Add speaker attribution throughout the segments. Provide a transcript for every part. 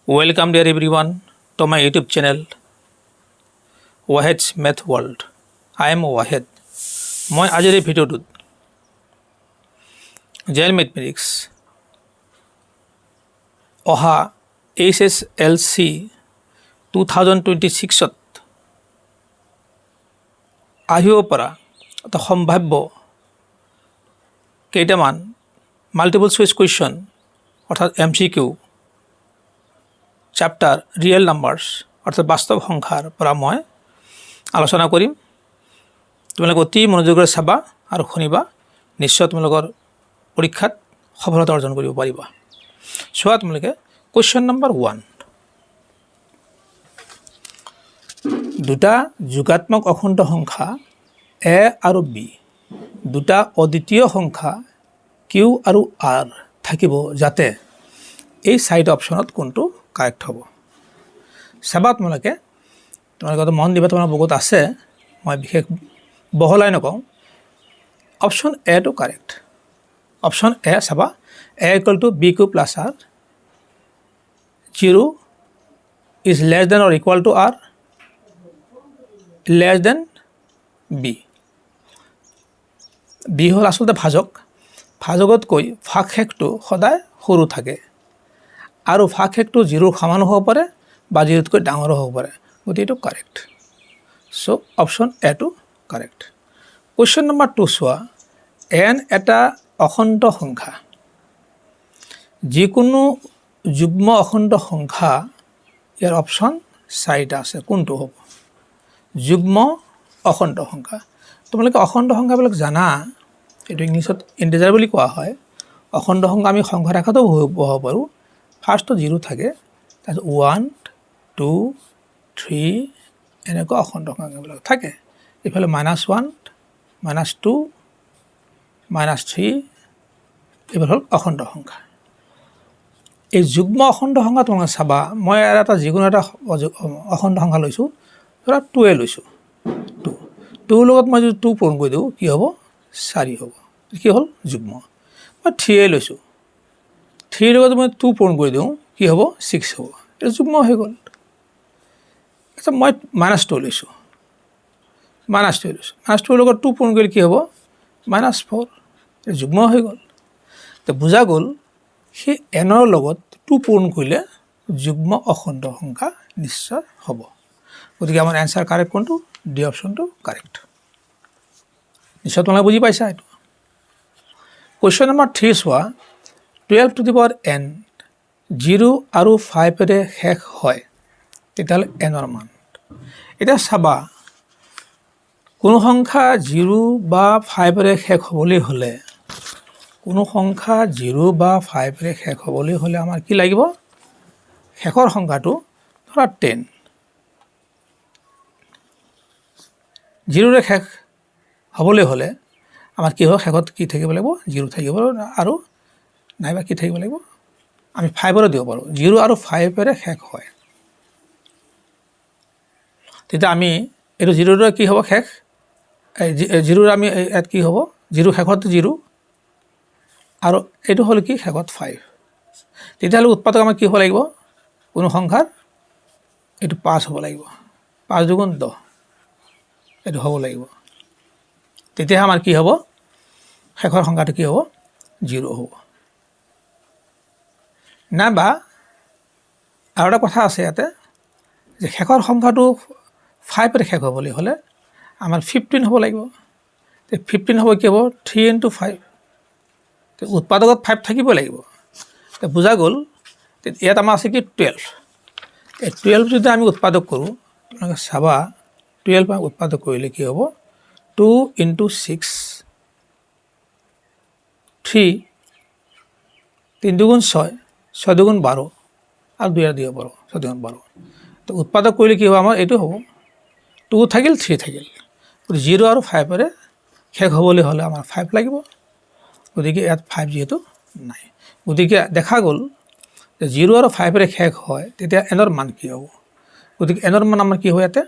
Speaker 1: Welcome dear everyone to my YouTube channel Wahed's Math World. I am Wahed. মই আজিৰ এই ভিডিঅ'টোত general mathematics অহা HSLC 2026ত আহিব পৰা এটা সম্ভাৱ্য কেইটামান মাল্টিপল চইচ কুৱেশ্যন অৰ্থাৎ MCQ চেপ্টাৰ ৰিয়েল নাম্বাৰ্ছ অৰ্থাৎ বাস্তৱ সংখ্যাৰ পৰা মই আলোচনা কৰিম। তোমালোকে অতি মনোযোগেৰে চাবা আৰু শুনিবা, নিশ্চয় তোমালোকৰ পৰীক্ষাত সফলতা অৰ্জন কৰিব পাৰিবা। চোৱা তোমালোকে কুৱেশ্যন নম্বৰ 1, দুটা যোগাত্মক অখণ্ড সংখ্যা A আৰু B, দুটা অদ্বিতীয় সংখ্যা Q আৰু R থাকিব যাতে এই চাৰিটা অপশ্যনত কোনটো কাৰেক্ট হ'ব। চাবা তোমালোকে মন দিবা, তোমাৰ বহুত আছে, মই বিশেষ বহলাই নকওঁ। অপশ্যন এটো কাৰেক্ট। অপশ্যন এ চাবা, A = B³ + R, 0 is less than or equal to R, less than B। B হ'ল আচলতে ভাজক, ভাজকতকৈ ভাগশেষটো সদায় সৰু থাকে আৰু ভাগশেষটো 0 সমানো হ'ব পাৰে বা 0তকৈ ডাঙৰো হ'ব পাৰে, গতিকে এইটো কাৰেক্ট। চ' অপশ্যন এটো কাৰেক্ট। কুৱেশ্যন নম্বৰ 2 চোৱা, n এটা অখণ্ড সংখ্যা, যিকোনো যুগ্ম অখণ্ড সংখ্যা, ইয়াৰ অপশ্যন 4টা আছে, কোনটো হ'ব? যুগ্ম অখণ্ড সংখ্যা। তোমালোকে অখণ্ড সংখ্যাবিলাক জানা, এইটো ইংলিছত ইণ্টিজাৰ বুলি কোৱা হয়। অখণ্ড সংখ্যা আমি সংখ্যা ৰেখাতো বহাব পাৰোঁ। ফাৰ্ষ্টটো 0 থাকে, তাৰপিছত 1, 2, 3 এনেকুৱা অখণ্ড সংখ্যাবিলাক থাকে। এইফালে -1, -2, -3 এইবোৰ হ'ল অখণ্ড সংখ্যা। এই যুগ্ম অখণ্ড সংখ্যা তোমালোকে চাবা, মই এটা যিকোনো এটা অখণ্ড সংখ্যা লৈছোঁ, ধৰা 2 লৈছোঁ। 2ৰ লগত মই যদি 2 পূৰণ কৰি দিওঁ কি হ'ব? 4 হ'ব। কি হ'ল? যুগ্ম। মই 3 লৈছোঁ, 3ৰ লগত মই 2 পূৰণ কৰি দিওঁ কি হ'ব? 6 হ'ব। এইটো যুগ্ম হৈ গ'ল। আচ্ছা, মই -2 লৈছোঁ, -2ৰ লগত 2 পূৰণ কৰিলে কি হ'ব? -4। এইটো যুগ্ম হৈ গ'ল। তো বুজা গ'ল, সেই nৰ লগত 2 পূৰণ কৰিলে যুগ্ম অখণ্ড সংখ্যা নিশ্চয় হ'ব। গতিকে আমাৰ এনচাৰ কাৰেক্ট কোনটো? ডি অপশ্যনটো কাৰেক্ট। নিশ্চয় তোমালোকে বুজি পাইছা এইটো। কুৱেশ্যন নম্বৰ 3 চোৱা, 12n 0 আৰু 5ৰে শেষ হয়, তেতিয়াহ'লে nৰ মান। এতিয়া চাবা, কোনো সংখ্যা 0 বা 5ৰে শেষ হ'বলৈ হ'লে, কোনো সংখ্যা 0 বা 5ৰে শেষ হ'বলৈ হ'লে আমাৰ কি লাগিব? শেষৰ সংখ্যাটো ধৰা 10। 0ৰে শেষ হ'বলৈ হ'লে আমাৰ কি হ'ব? শেষত কি থাকিব লাগিব? 0 থাকিব আৰু নাইবা কি থাকিব লাগিব? আমি 5ৰো দিব পাৰোঁ। 0 আৰু 5ৰে শেষ হয়, তেতিয়া আমি এইটো 0ৰে কি হ'ব? শেষ 0ৰ আমি ইয়াত কি হ'ব? 0 শেষত 0 আৰু এইটো হ'ল কি? শেষত 5। তেতিয়াহ'লে উৎপাদক আমাৰ কি হ'ব লাগিব? কোনো সংখ্যাৰ এইটো 5 হ'ব লাগিব। 5 × 10 এইটো হ'ব লাগিব। তেতিয়াহে আমাৰ কি হ'ব? শেষৰ সংখ্যাটো কি হ'ব? 0 হ'ব। নাইবা আৰু এটা কথা আছে ইয়াতে, যে শেষৰ সংখ্যাটো 5ৰে শেষ হ'বলৈ হ'লে আমাৰ 15 হ'ব লাগিব। 15 হ'ব কি হ'ব? 3 × 5। উৎপাদকত 5 থাকিব লাগিব। বুজা গ'ল। ইয়াত আমাৰ আছে কি? 12। এই 12 যদি আমি উৎপাদক কৰোঁ, তোমালোকে চাবা 12 উৎপাদক কৰিলে কি হ'ব? 2 × 6, 3, 3 × 6, 6 × 12 আৰু 2 দিব পাৰোঁ, 6 × 12। তো উৎপাদক কৰিলে কি হ'ব? আমাৰ এইটো হ'ব, 2 থাকিল, 3 থাকিল। 0 আৰু 5ৰে শেষ হ'বলৈ হ'লে আমাৰ 5 লাগিব। গতিকে ইয়াত 5 যিহেতু নাই, গতিকে দেখা গ'ল যে 0 আৰু 5ৰে শেষ হয়, তেতিয়া nৰ মান কি হ'ব? গতিকে nৰ মান আমাৰ কি হ'ব? ইয়াতে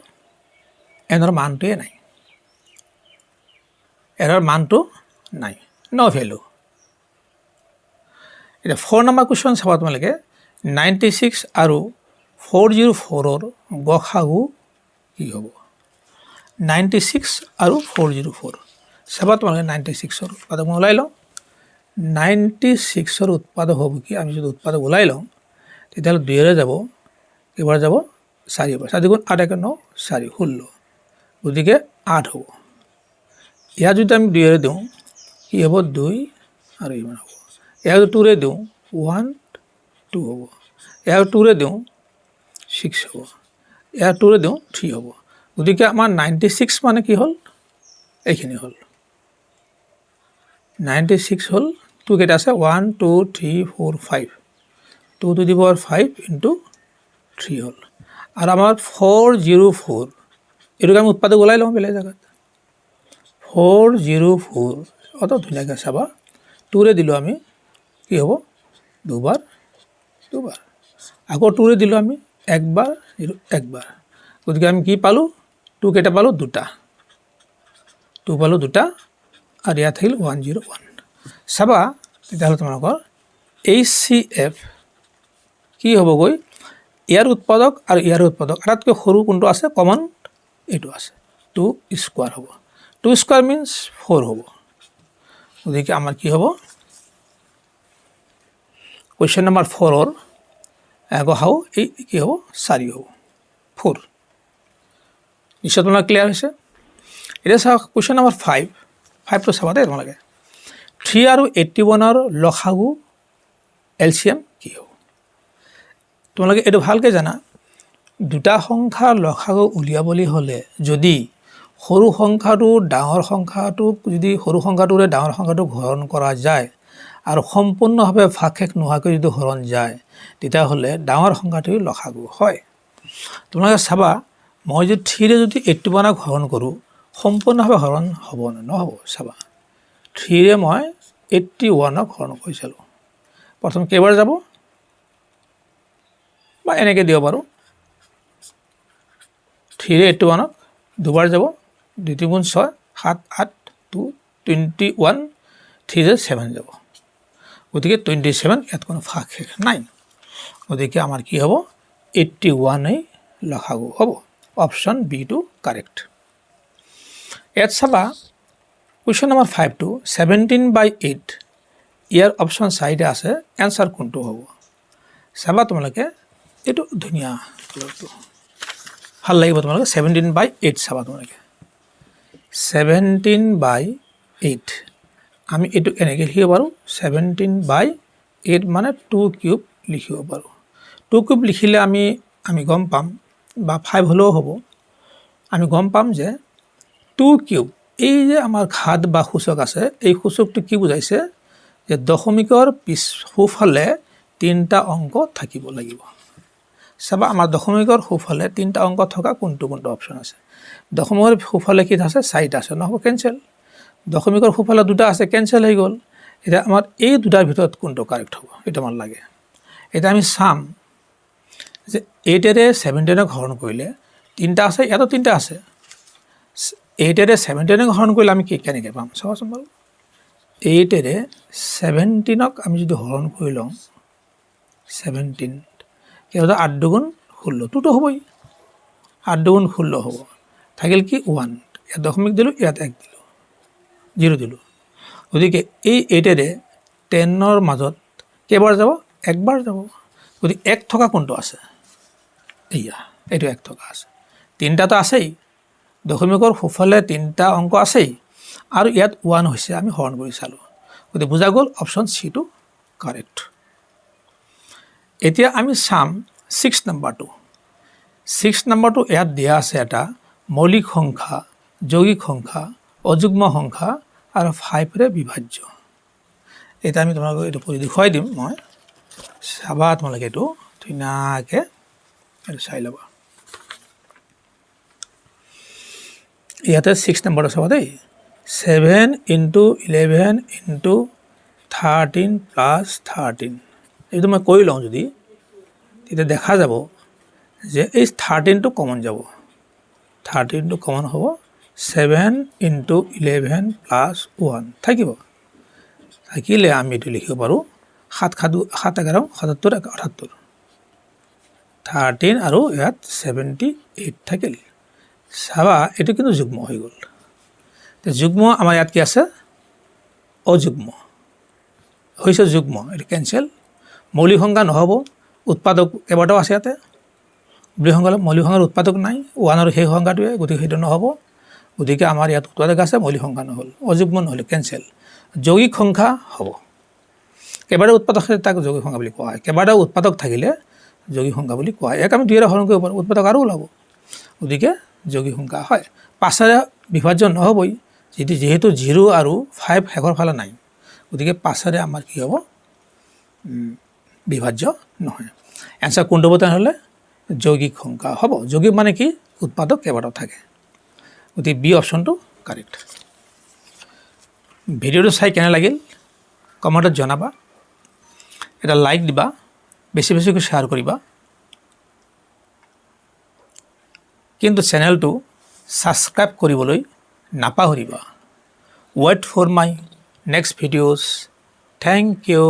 Speaker 1: nৰ মানটোৱে নাই, nৰ মানটো নাই, ন' ভেলু। এতিয়া 4 নম্বৰ কুৱেশ্যন চাবা তোমালোকে, 96 আৰু 404ৰ গসাগু কি হ'ব 96 আৰু 404 চাবা তোমালোকে 96ৰ উৎপাদক মই ওলাই লওঁ 96ৰ উৎপাদক হ'ব কি আমি যদি উৎপাদক ওলাই লওঁ তেতিয়াহ'লে 2ৰে যাব কেইবাৰ যাব 4বাৰ 4 দুগুণ 8 একে 9 4 16 গতিকে 8 হ'ব ইয়াত যদি আমি 2ৰে দিওঁ কি হ'ব 2 আৰু ইমান হ'ব ইয়াত 2ৰে দিওঁ 1 2 হ'ব ইয়াত 2ৰে দিওঁ 6 হ'ব ইয়াত 2ৰে দিওঁ 3 হ'ব গতিকে আমাৰ 96 মানে কি হ'ল এইখিনি হ'ল 96 হ'ল 2 কেইটা আছে 1 2 3 4 5 2 to the power 5 into 3 হ'ল আৰু আমাৰ 404 এটোকে আমি উৎপাদক ওলাই লওঁ বেলেগ জায়গাত 404 অত ধুনীয়াকৈ চাবা 2ৰে দিলো আমি কি হ'ব দুবাৰ আকৌ 2ৰে দিলো আমি একবাৰ একবাৰ গতিকে আমি কি পালো 2 কেইটা পালো দুটা 2 পালো দুটা আৰু ইয়াত থাকিল 101 চাবা তেতিয়াহ'লে তোমালোকৰ HCF কি হ'বগৈ ইয়াৰ উৎপাদক আৰু ইয়াৰ উৎপাদক আটাইতকৈ সৰু কোনটো আছে কমন এইটো আছে 2 স্কয়াৰ হ'ব 2 স্কয়াৰ মিন্স 4 হ'ব গতিকে আমাৰ কি হ'ব কোৱেশ্চন নম্বৰ 4ৰ গসাগু এই কি হ'ব 4 হ'ব 4 নিশ্চয় তোমালোকৰ ক্লিয়াৰ হৈছে এতিয়া চাওক কোৱেশ্চন নম্বৰ 5 টো চাবা দেই তোমালোকে 3 আৰু 81ৰ লসাগু এলচিএম কি হ'ব তোমালোকে এইটো ভালকৈ জানা দুটা সংখ্যাৰ লসাগু উলিয়াবলৈ হ'লে যদি সৰু সংখ্যাটো ডাঙৰ সংখ্যাটোক যদি সৰু সংখ্যাটোৰে ডাঙৰ সংখ্যাটোক হৰণ কৰা যায় আৰু সম্পূৰ্ণভাৱে ভাগশেষ নোহোৱাকৈ যদি হৰণ যায় তেতিয়াহ'লে ডাঙৰ সংখ্যাটোৰ লসাগু হয় তোমালোকে চাবা মই যদি 3ৰে যদি 81ক হৰণ কৰোঁ সম্পূৰ্ণভাৱে হৰণ হ'ব নে নহ'ব চাবা 3ৰে মই 81ক হৰণ কৰিছিলোঁ প্ৰথম কেইবাৰ যাব বা এনেকৈ দিব পাৰোঁ 3ৰে 81ক দুবাৰ যাব 2 গুণ 6 7 8 2 21 3ৰে 7 যাব গতিকে 27 ইয়াত কোনো ভাগশেষ নাই গতিকে আমাৰ কি হ'ব 81 লসাগু হ'ব অপশ্যন বি টো কাৰেক্ট ইয়াত চাবা কুৱেশ্যন নম্বৰ 5 টো 17/8 ইয়াৰ অপশ্যন 4টা আছে এনসাৰ কোনটো হ'ব চাবা তোমালোকে এইটো ধুনীয়া ভাল লাগিব তোমালোকে 17/8 চাবা তোমালোকে 17/8 আমি এইটো এনেকৈ লিখিব পাৰোঁ 17/8 মানে 2 কিউব লিখিব পাৰোঁ 2 কিউব লিখিলে আমি গম পাম বা 5 হ'লেও হ'ব আমি গম পাম যে 2 কিউব এই যে আমাৰ ঘাত বা সূচক আছে এই সূচকটো কি বুজাইছে যে দশমিকৰ পিছ সোঁফালে 3টা অংক থাকিব লাগিব চাবা আমাৰ দশমিকৰ সোঁফালে 3টা অংক থকা কোনটো অপশ্যন আছে দশমিকৰ সোঁফালে কি আছে 4টা আছে নহ'ব কেনসেল দশমিকৰ সোঁফালে 2টা আছে কেনসেল হৈ গ'ল এতিয়া আমাৰ এই দুটাৰ ভিতৰত কোনটো কাৰেক্ট হ'ব এটা আমাৰ লাগে এটা আমি চাম যে 8ৰে 17ক হৰণ কৰিলে 3টা আছে ইয়াতো 3টা আছে 8ৰে 17ক হৰণ কৰিলে আমি কি কেনেকৈ পাম চাবাচোন বাৰু 8ৰে 17ক আমি যদি হৰণ কৰি লওঁ 17 ইয়াত 8 দুগুণ 16 2টো হ'বই 8 দুগুণ 16 হ'ব থাকিল কি 1 ইয়াত দশমিক দিলোঁ ইয়াত 1 দিলোঁ 0 দিলোঁ গতিকে এই 8ৰে 10ৰ মাজত কেইবাৰ যাব একবাৰ যাব গতিকে 1 থকা কোনটো আছে এইয়া এইটো 1 থকা আছে 3টাটো আছেই দশমিকৰ সোঁফালে 3টা অংক আছেই আৰু ইয়াত 1 হৈছে আমি হৰণ কৰি চালোঁ গতিকে বুজা গ'ল অপশ্যন চি টো কাৰেক্ট এতিয়া আমি চাম 6 নম্বৰটো 6 নম্বৰটো ইয়াত দিয়া আছে এটা মৌলিক সংখ্যা যৌগিক সংখ্যা অযুগ্ম সংখ্যা আৰু 5ৰে বিভাজ্য এটা আমি তোমালোকক এইটো পঢ়ি দেখুৱাই দিম মই চাবা তোমালোকে এইটো ধুনীয়াকৈ এইটো চাই ল'বা ইয়াতে 6 নম্বৰটো চাবা দেই 7 × 11 × 13 + 13 এইটো মই কৰি লওঁ যদি তেতিয়া দেখা যাব যে এই 13টো কমন যাব 13টো কমন হ'ব 7 × 11 + 1 থাকিব থাকিলে আমি এইটো লিখিব পাৰোঁ 7 × 11 77 78 13 আৰু ইয়াত 78 থাকিল। চাবা এইটো কিন্তু যুগ্ম হৈ গ'ল। তো যুগ্ম আমাৰ ইয়াত কি আছে? অযুগ্ম হৈছে যুগ্ম, এইটো কেঞ্চেল। মৌলিক সংখ্যা নহ'ব, উৎপাদক কেইবাটাও আছে ইয়াতে। মৌলিক সংখ্যাৰ উৎপাদক নাই, 1 আৰু সেই সংখ্যাটোৱে, গতিকে সেইটো নহ'ব। গতিকে আমাৰ ইয়াত উৎপাদক আছে, মৌলিক সংখ্যা নহ'ল, অযুগ্ম নহ'লে কেঞ্চেল। যৌগিক সংখ্যা হ'ব, কেইবাটাও উৎপাদক থাকিলে তাক যৌগিক সংখ্যা বুলি কোৱা হয়। কেইবাটাও উৎপাদক থাকিলে যৌগিক সংখ্যা বুলি কোৱা হয়। ইয়াক আমি 2ৰে হৰণ কৰিব পাৰোঁ, উৎপাদক আৰু ওলাব, গতিকে যৌগিক সংখ্যা হয়। 5ৰে বিভাজ্য নহ'বই, যিহেতু 0 আৰু 5 শেষৰ ফালে নাই, গতিকে 5ৰে আমাৰ কি হ'ব? বিভাজ্য নহয়। এনচাৰ কোনটো হ'ব তেনেহ'লে? যৌগিক সংখ্যা হ'ব। যৌগিক মানে কি? উৎপাদক কেইবাটাও থাকে, গতিকে বি অপশ্যনটো কাৰেক্ট। ভিডিঅ'টো চাই কেনে লাগিল কমেণ্টত জনাবা, এটা লাইক দিবা, বেছি বেছিকৈ শ্বেয়াৰ কৰিবা, কিন্তু চেনেলটো ছাবস্ক্ৰাইব কৰিবলৈ নাপাহৰিবা। Wait for my next videos. Thank U.